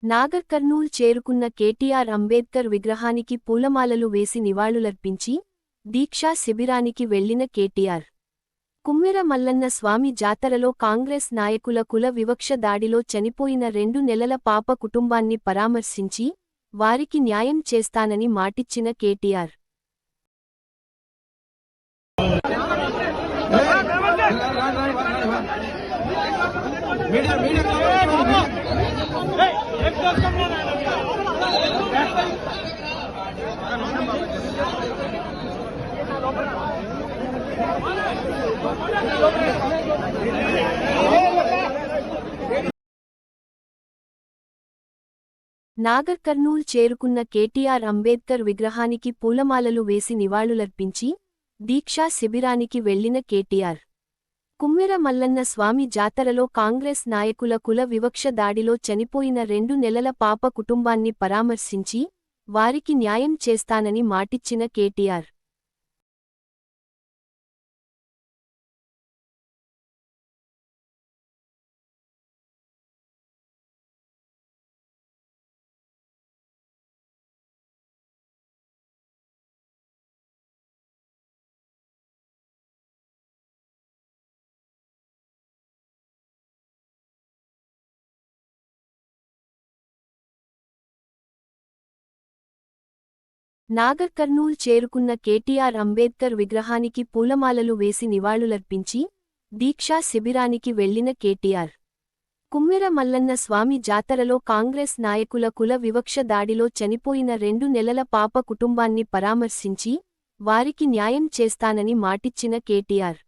నాగర్ కర్నూల్ చేరుకున్న కేటీఆర్ అంబేద్కర్ విగ్రహానికి పూలమాలలు వేసి నివాళులర్పించి దీక్షా శిబిరానికి వెళ్లిన కేటీఆర్ కుమ్మెర మల్లన్న స్వామి జాతరలో కాంగ్రెస్ నాయకుల కుల వివక్ష దాడిలో చనిపోయిన 2 నెలల పాప కుటుంబాన్ని పరామర్శించి వారికి న్యాయం చేస్తానని మాటిచ్చిన కేటీఆర్ నాగర్ కర్నూల్ చేరుకున్న కేటీఆర్ అంబేద్కర్ విగ్రహానికి పూలమాలలు వేసి నివాళులర్పించి దీక్షా శిబిరానికి వెళ్లిన కేటీఆర్ కుమ్మెర మల్లన్న స్వామి జాతరలో కాంగ్రెస్ నాయకుల కుల వివక్ష దాడిలో చనిపోయిన 2 నెలల పాప కుటుంబాన్ని పరామర్శించి వారికి న్యాయం చేస్తానని మాటిచ్చిన కేటీఆర్ నాగర్ కర్నూల్ చేరుకున్న కేటీఆర్ అంబేద్కర్ విగ్రహానికి పూలమాలలు వేసి నివాళులర్పించి దీక్షా శిబిరానికి వెళ్లిన కేటీఆర్ కుమ్మెర మల్లన్న స్వామి జాతరలో కాంగ్రెస్ నాయకుల కుల వివక్ష దాడిలో చనిపోయిన 2 నెలల పాప కుటుంబాన్ని పరామర్శించి వారికి న్యాయం చేస్తానని మాటిచ్చిన కేటీఆర్